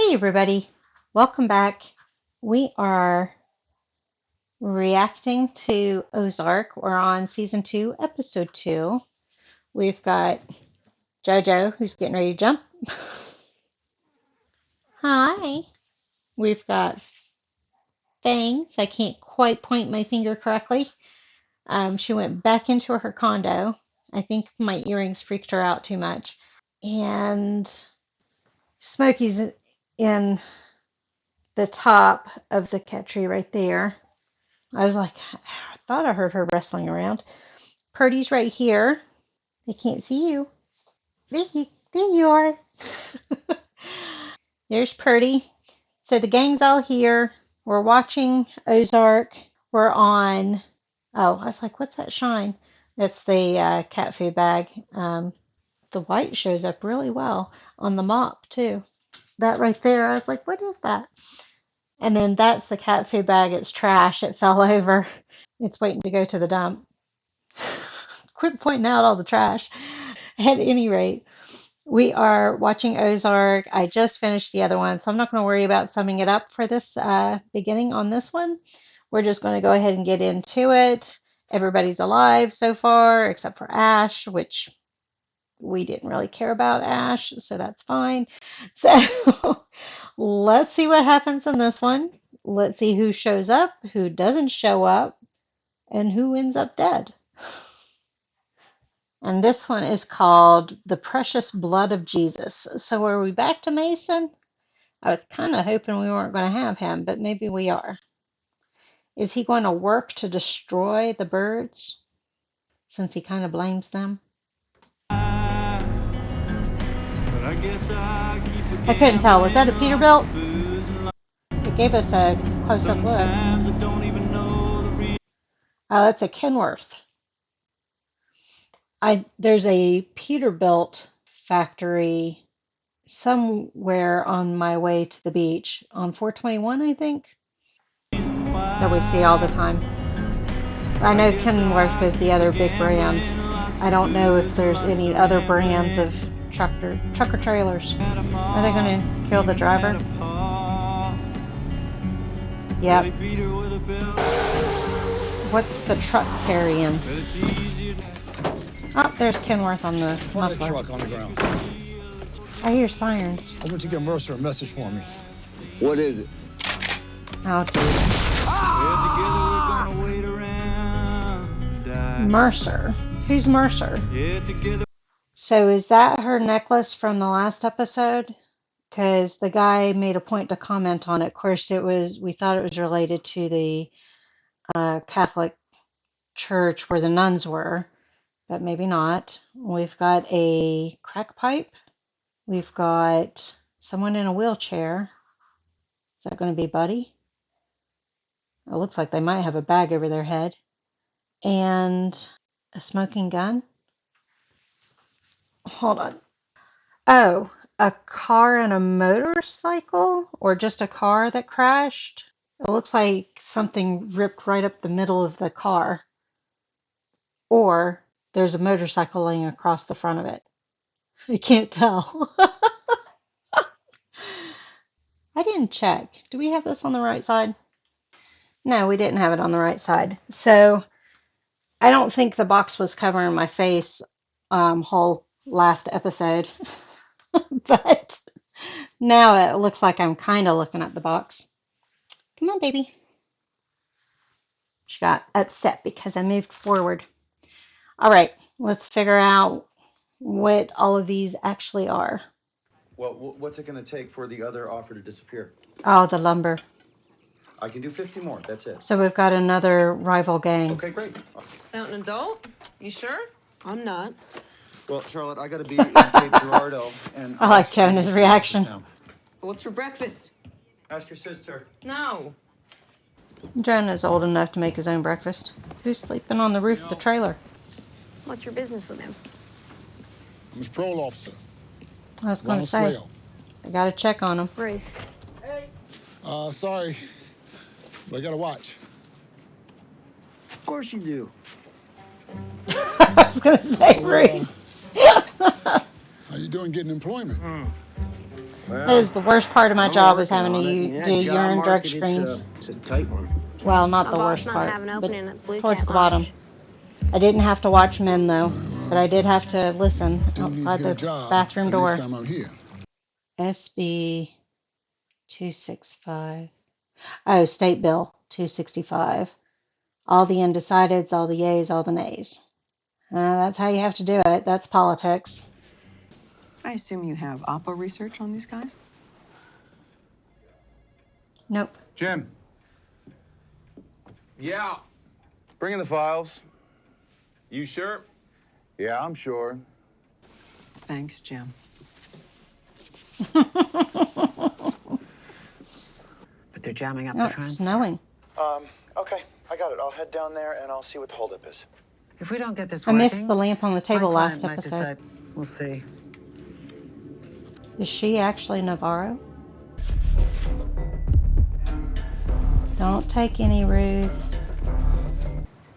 Hey everybody, welcome back. We are reacting to Ozark. We're on season 2, episode 2. We've got JoJo who's getting ready to jump. Hi. We've got Fangs. I can't quite point my finger correctly. She went back into her condo. I think my earrings freaked her out too much. And Smokey's in the top of the cat tree right there. I was like, I thought I heard her wrestling around. Purdy's right here. They can't see you. There you are. There's Purdy. So the gang's all here. We're watching Ozark. We're on. Oh, I was like, what's that shine? That's the cat food bag. The white shows up really well on the mop too. That right there, I was like, what is that? And then that's the cat food bag. It's trash. It fell over. It's waiting to go to the dump. Quit pointing out all the trash. At any rate, we are watching Ozark. I just finished the other one, so I'm not going to worry about summing it up for this beginning on this one. We're just going to go ahead and get into it. Everybody's alive so far, except for Ash, which we didn't really care about Ash, so that's fine. So let's see what happens in this one. Let's see who shows up, who doesn't show up, and who ends up dead. And this one is called The Precious Blood of Jesus. So are we back to Mason? I was kind of hoping we weren't going to have him, but maybe we are. Is he going to work to destroy the birds since he kind of blames them? I couldn't tell. Was that a Peterbilt? It gave us a close-up look. Oh, that's a Kenworth. There's a Peterbilt factory somewhere on my way to the beach on 421, I think, that we see all the time. I know Kenworth is the other big brand. I don't know if there's any other brands of trucker trailers. Are they going to kill the driver? Yep. What's the truck carrying? Oh, there's Kenworth on the muffler. Truck on the ground. I hear sirens. I want you to get Mercer a message for me. What is it? Oh, geez. Mercer. Who's Mercer? So is that her necklace from the last episode? Because the guy made a point to comment on it. Of course, we thought it was related to the Catholic church where the nuns were, but maybe not. We've got a crack pipe. We've got someone in a wheelchair. Is that going to be Buddy? It looks like they might have a bag over their head. And a smoking gun. Hold on. Oh, a car and a motorcycle? Or just a car that crashed? It looks like something ripped right up the middle of the car. Or there's a motorcycle laying across the front of it. I can't tell. I didn't check. Do we have this on the right side? No, we didn't have it on the right side. So I don't think the box was covering my face whole last episode. But now it looks like I'm kind of looking at the box. Come on, baby. She got upset because I moved forward. All right, let's figure out what all of these actually are. Well, what's it going to take for the other offer to disappear? Oh, the lumber. I can do 50 more. That's it. So we've got another rival gang. Okay, great. Out an adult? You sure? I'm not. Well, Charlotte, I got to be in Cape Girardeau, and I like Jonah's reaction. What's for breakfast? Ask your sister. No. Jonah's old enough to make his own breakfast. Who's sleeping on the roof of the trailer? What's your business with him? I'm his parole officer. I was going to say, I got to check on him. Ruth. Sorry, but I got to watch. Of course you do. I was going to say, Ruth. How you doing getting employment? That is the worst part of my I'm job is working having on it. to And do that job urine drug market, screens. it's a tight one. Well, not My the boss worst might part, have an but opening at the Blue towards Cat the bottom. Lounge. I didn't have to watch men though, but I did have to listen Then you need to outside get a the job bathroom the next door. time I'm here. SB 265. Oh, State Bill 265. All the undecideds, all the yays, all the nays. That's how you have to do it. That's politics. I assume you have Oppo research on these guys? Nope. Jim. Yeah. Bring in the files. You sure? Yeah, I'm sure. Thanks, Jim. But they're jamming up Oh, the it's transfer. snowing. Okay. I got it. I'll head down there and I'll see what the holdup is. If we don't get this I missed the working, lamp on the my table client last might episode. decide. We'll see. Is she actually Navarro? Don't take any, Ruth.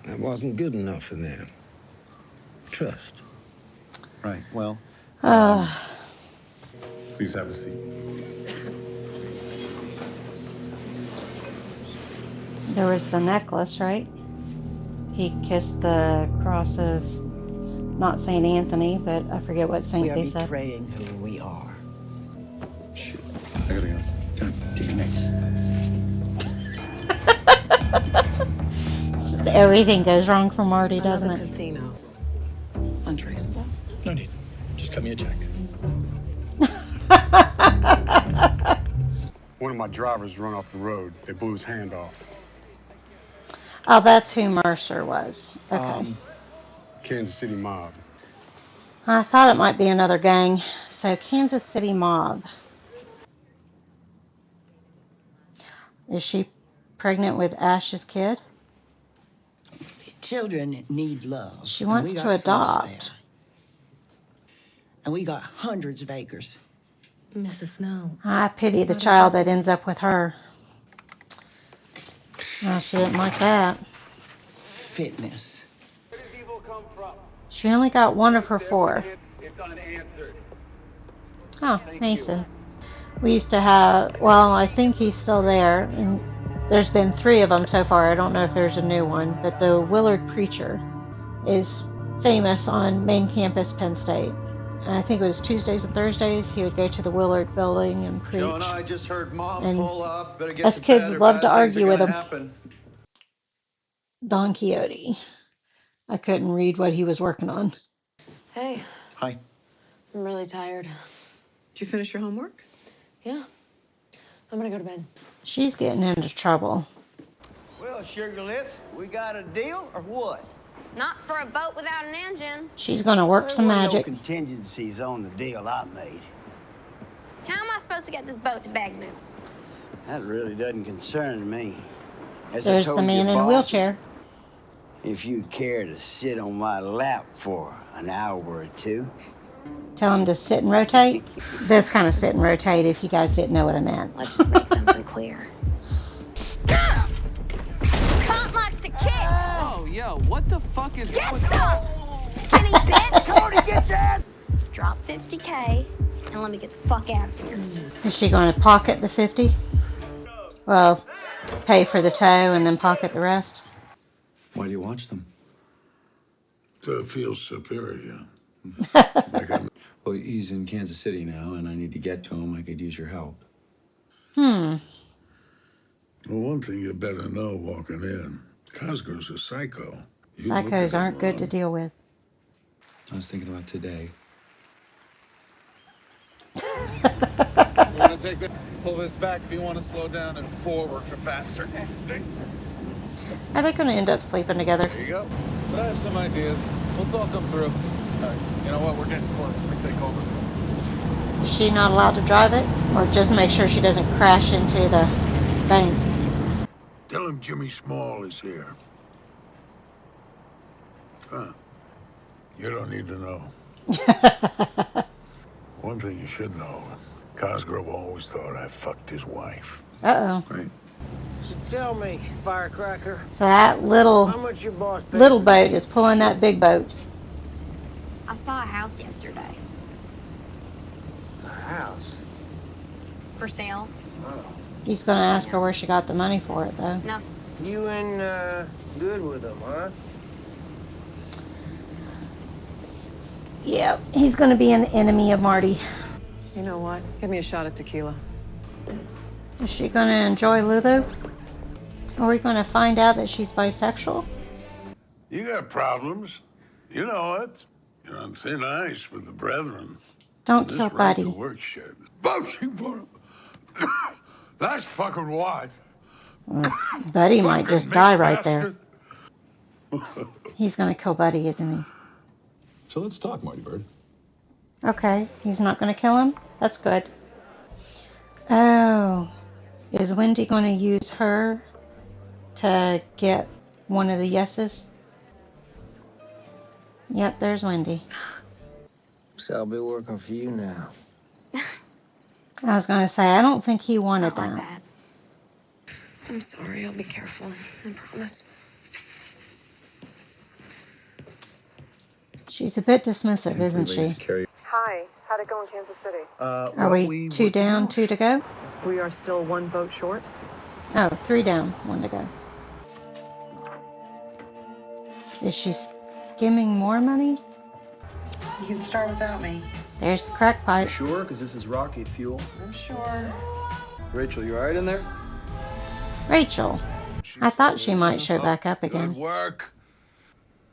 That wasn't good enough for them. Trust. Right. Well, Please have a seat. there was the necklace, right? He kissed the cross of not St. Anthony, but I forget what We saint are they said. betraying who we are. Shit. I gotta go. God damn it. Just everything goes wrong for Marty, doesn't Another it? casino. Untraceable? No need. Just cut me a check. One of my drivers run off the road. They blew his hand off. Oh, that's who Mercer was. Okay. Kansas City mob. I thought it might be another gang. So, Kansas City Mob. Is she pregnant with Ash's kid? Children need love. She and wants we to got some spare. adopt. And we got hundreds of acres. Mrs. Snow. I pity It's the not child that impossible. ends up with her. Oh, she didn't like that. Fitness. She only got one of her 4. It's unanswered. Oh, Mason. We used to have, well, I think he's still there, and there's been 3 of them so far. I don't know if there's a new one, but the Willard Preacher is famous on main campus Penn State. And I think it was Tuesdays and Thursdays. He would go to the Willard building and preach. Jonah, I just heard Mom And pull up. Better get us to kids bed or love to bad things are argue with gonna him. happen. Don Quixote. I couldn't read what he was working on. Hey, Hi. I'm really tired. Did you finish your homework? Yeah, I'm gonna go to bed. She's getting into trouble. Well, Sugar Lips, we got a deal or what? Not for a boat without an engine. She's going to work There some were no magic. contingencies on the deal I made. How am I supposed to get this boat to Bagnell? That really doesn't concern me. As I There's told the man your in a boss, wheelchair. if you care to sit on my lap for an hour or two. Tell him to sit and rotate. This kind of sit and rotate, if you guys didn't know what I meant. Let's just make something clear. Cunt likes to kick. Oh, yo, what the fuck is Get some, skinny bitch. Cody, get your ass! Drop 50K and let me get the fuck out of here. Is she going to pocket the 50? Well, pay for the tow and then pocket the rest? Why do you watch them? To feel superior. Well, he's in Kansas City now, and I need to get to him. I could use your help. Hmm. Well, one thing you better know walking in. Cosgrove's a psycho. You look at Psychos him aren't good to wrong. deal with. I was thinking about today. You want to take this? Pull this back if you want to slow down and forward for faster. Are they going to end up sleeping together? There you go. But I have some ideas. We'll talk them through. You know what? We're getting close. Let me take over. Is she not allowed to drive it? Or just make sure she doesn't crash into the bank? Tell him Jimmy Small is here. Huh. You don't need to know. One thing you should know. Cosgrove always thought I fucked his wife. Uh-oh. Right. So tell me, Firecracker, So that how little much your boss paid boat for this? is pulling that big boat. I saw a house yesterday. A house? For sale. He's going to ask her where she got the money for it, though. No. You ain't good with them, huh? Yeah, he's going to be an enemy of Marty. You know what? Give me a shot of tequila. Is she going to enjoy Lulu? Are we going to find out that she's bisexual? You got problems. You know it. You're on thin ice with the brethren. Don't And kill this right to Buddy. work shit. Vouching for him. That's fucking why. Buddy might just die right there. Bastard. He's going to kill Buddy, isn't he? So let's talk, Marty Bird. Okay, he's not going to kill him? That's good. Oh, is Wendy going to use her to get one of the yeses? Yep, there's Wendy. So I'll be working for you now. I was going to say, I don't think he wanted Not like that. that. I'm sorry. I'll be careful. I promise. She's a bit dismissive, isn't she? Hi, how'd it go in Kansas City? Are we 2 down, 2 to go? We are still 1 vote short. Oh, 3 down, 1 to go. Is she skimming more money? You can start without me. There's the crack pipe. Sure, because this is rocket fuel. I'm sure. Rachel, you all right in there? Rachel. I thought she might show back up again. Good work.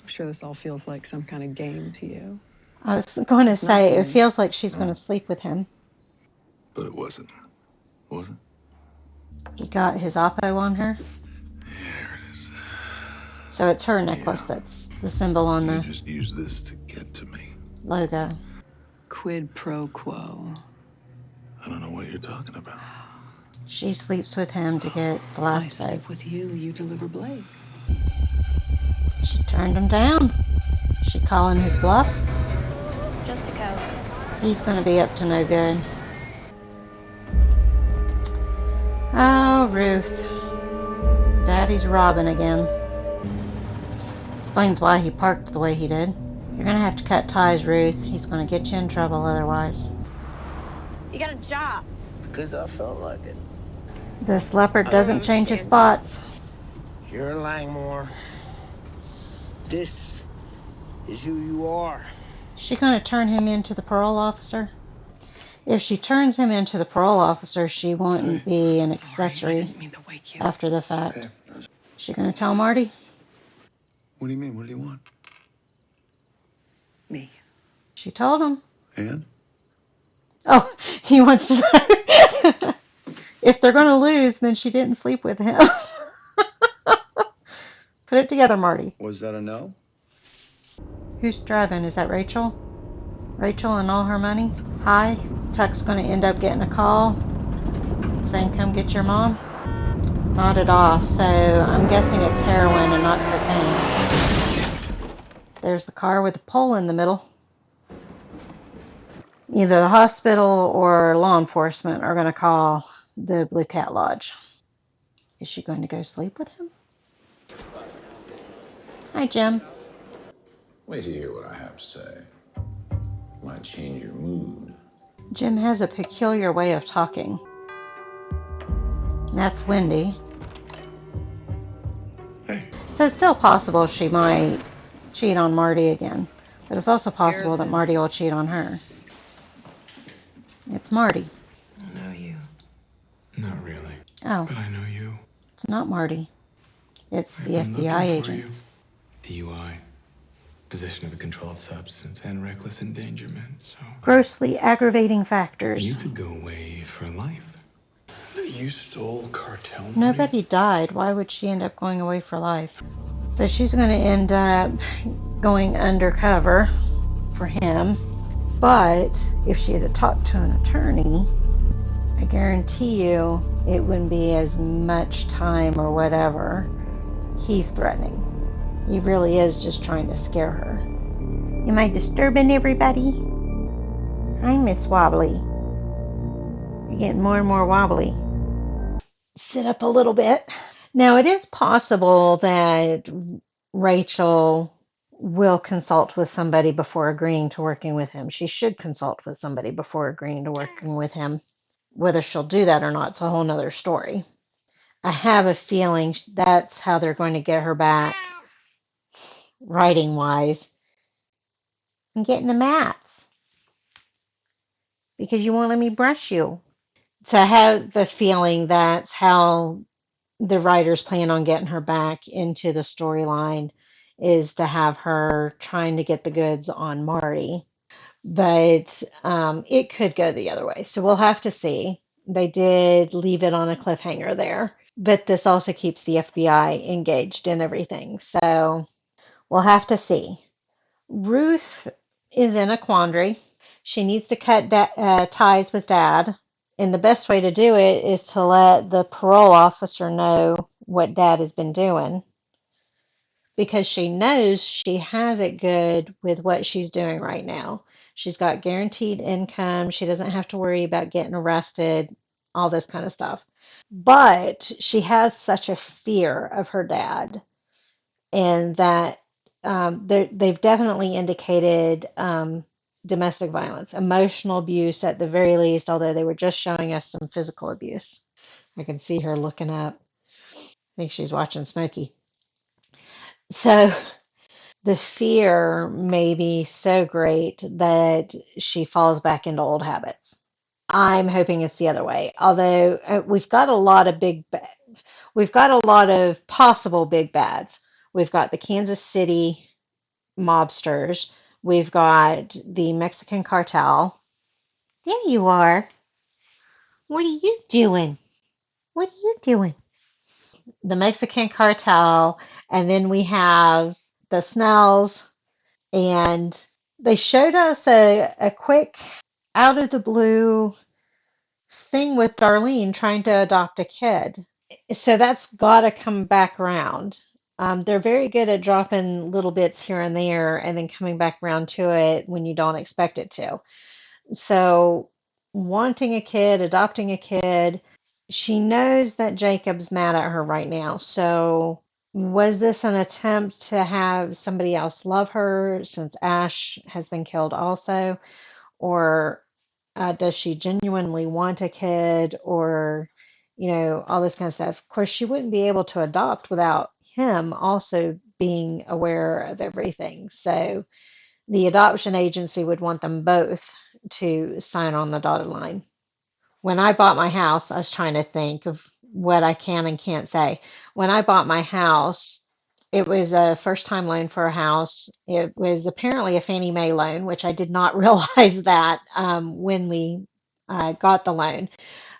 I'm sure this all feels like some kind of game to you. I was going to It's not say, it game. feels like she's going to sleep with him. But it wasn't. Was it? He got his Oppo on her. Here it is. So it's her necklace that's the symbol on You the just use this to get to me. logo. Quid pro quo. I don't know what you're talking about. She sleeps with him to get the I last vote. sleep with you, you deliver Blake. She turned him down. She calling his bluff? Just a Coke. He's going to be up to no good. Oh, Ruth. Daddy's robbing again. Explains why he parked the way he did. You're going to have to cut ties, Ruth. He's going to get you in trouble otherwise. You got a job. Because I felt like it. This leopard doesn't change his spots. You're Langmore. This is who you are. Is she going to turn him into the parole officer? If she turns him into the parole officer, she wouldn't be an accessory Didn't mean to wake you. after the fact. Okay. Is she going to tell Marty? What do you mean? What do you want? Me. She told him. And? Oh, he wants to know. If they're going to lose, then she didn't sleep with him. Put it together, Marty. Was that a no? Who's driving? Is that Rachel? Rachel and all her money? Hi. Tuck's going to end up getting a call saying, come get your mom. Nodded off, so I'm guessing it's heroin and not cocaine. There's the car with the pole in the middle. Either the hospital or law enforcement are going to call the Blue Cat Lodge. Is she going to go sleep with him? Hi, Jim. Wait till you hear what I have to say. Might change your mood. Jim has a peculiar way of talking. And that's Wendy. Hey. So it's still possible she might cheat on Marty again. But it's also possible that Marty will cheat on her. It's Marty. I know you. Not really. Oh, But I know you. it's not Marty. It's the I've been FBI looking agent. for you. DUI, possession of a controlled substance, and reckless endangerment. So Grossly aggravating you factors. could go away for life. You stole cartel money? Nobody died. Why would she end up going away for life? So she's going to end up going undercover for him. But if she had talked to an attorney, I guarantee you it wouldn't be as much time or whatever he's threatening. He really is just trying to scare her. Am I disturbing everybody? Hi, Miss Wobbly. You're getting more and more wobbly. Sit up a little bit. Now, it is possible that Rachel will consult with somebody before agreeing to working with him. She should consult with somebody before agreeing to working with him. Whether she'll do that or not, it's a whole nother story. I have a feeling that's how they're going to get her back, writing wise, and getting the mats because you won't let me brush you. So I have a feeling that's how the writers plan on getting her back into the storyline, is to have her trying to get the goods on Marty. But it could go the other way. So we'll have to see. They did leave it on a cliffhanger there. But this also keeps the FBI engaged in everything. So we'll have to see. Ruth is in a quandary. She needs to cut ties with Dad. And the best way to do it is to let the parole officer know what Dad has been doing, because she knows she has it good with what she's doing right now. She's got guaranteed income. She doesn't have to worry about getting arrested, all this kind of stuff. But she has such a fear of her dad, and that they've definitely indicated domestic violence, emotional abuse at the very least, although they were just showing us some physical abuse. I can see her looking up. I think she's watching Smokey. So the fear may be so great that she falls back into old habits. I'm hoping it's the other way. Although we've got a lot of possible big bads. We've got the Kansas City mobsters. We've got the Mexican cartel. There you are. What are you doing? What are you doing? The Mexican cartel, and then we have the Snells, and they showed us a quick out of the blue thing with Darlene trying to adopt a kid. So that's got to come back around. They're very good at dropping little bits here and there and then coming back around to it when you don't expect it to. So, wanting a kid, adopting a kid, she knows that Jacob's mad at her right now. So, was this an attempt to have somebody else love her since Ash has been killed also? Or does she genuinely want a kid? Or, all this kind of stuff. Of course, she wouldn't be able to adopt without him also being aware of everything. So, the adoption agency would want them both to sign on the dotted line. When I bought my house, I was trying to think of what I can and can't say. When I bought my house, it was a first time loan for a house. It was apparently a Fannie Mae loan, which I did not realize that when we got the loan.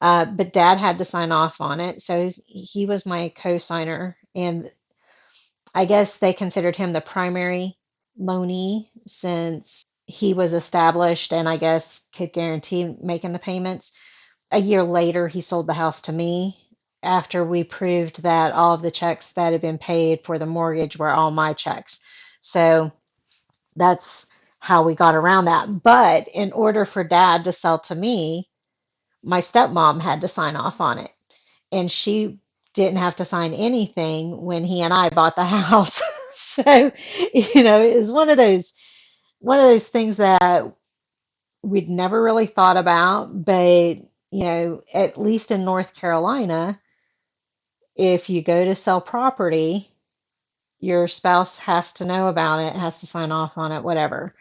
But Dad had to sign off on it. So he was my co signer. And I guess they considered him the primary loanee since he was established and I guess could guarantee making the payments. A year later, he sold the house to me after we proved that all of the checks that had been paid for the mortgage were all my checks. So that's how we got around that. But in order for Dad to sell to me, my stepmom had to sign off on it. And she didn't have to sign anything when he and I bought the house. So, it was one of those things that we'd never really thought about, but at least in North Carolina, if you go to sell property, your spouse has to know about it, has to sign off on it, whatever.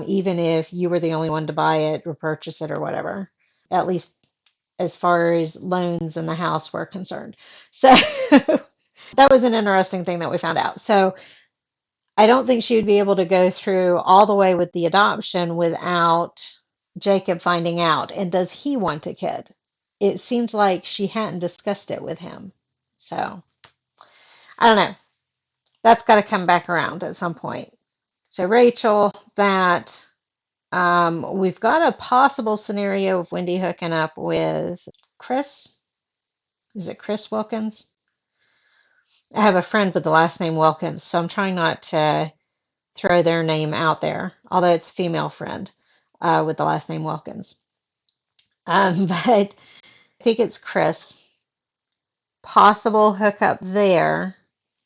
Even if you were the only one to buy it or purchase it or whatever, at least as far as loans in the house were concerned. So that was an interesting thing that we found out. So I don't think she would be able to go through all the way with the adoption without Jacob finding out. And does he want a kid? It seems like she hadn't discussed it with him. So I don't know. That's got to come back around at some point. So Rachel, that we've got a possible scenario of Wendy hooking up with Chris. Is it Chris Wilkins? I have a friend with the last name Wilkins, so I'm trying not to throw their name out there, although it's female friend with the last name Wilkins. But I think it's Chris. Possible hookup there.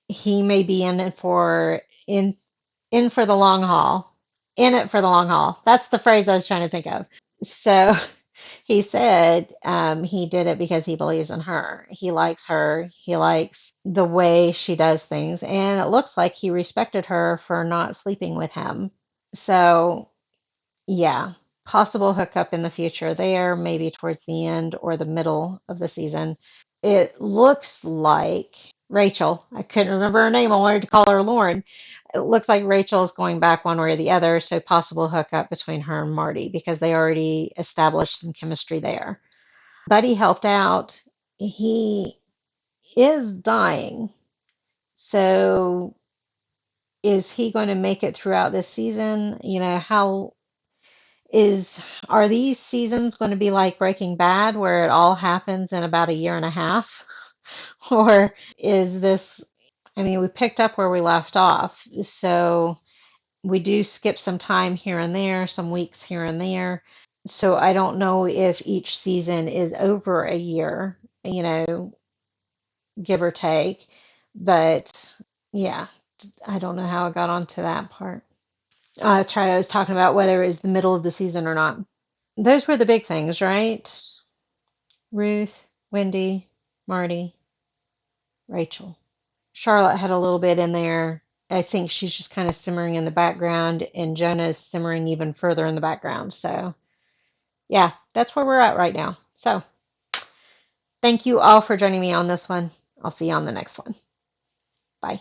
He may be in for the long haul. In it for the long haul. That's the phrase I was trying to think of. So He said he did it because he believes in her. He likes her. He likes the way she does things. And it looks like he respected her for not sleeping with him. So, yeah, possible hookup in the future there, maybe towards the end or the middle of the season. It looks like Rachel, I couldn't remember her name. I wanted to call her Lauren. It looks like Rachel's going back one way or the other, so possible hookup between her and Marty because they already established some chemistry there. Buddy helped out. He is dying. So is he going to make it throughout this season? How is are these seasons going to be like Breaking Bad where it all happens in about a year and a half? Or is this, I mean, we picked up where we left off. So we do skip some time here and there, some weeks here and there. So I don't know if each season is over a year, give or take. But yeah, I don't know how I got onto that part. That's right. I was talking about whether it was the middle of the season or not. Those were the big things, right? Ruth, Wendy, Marty, Rachel. Charlotte had a little bit in there. I think she's just kind of simmering in the background, and Jonah's simmering even further in the background. So, yeah, that's where we're at right now. So, thank you all for joining me on this one. I'll see you on the next one. Bye.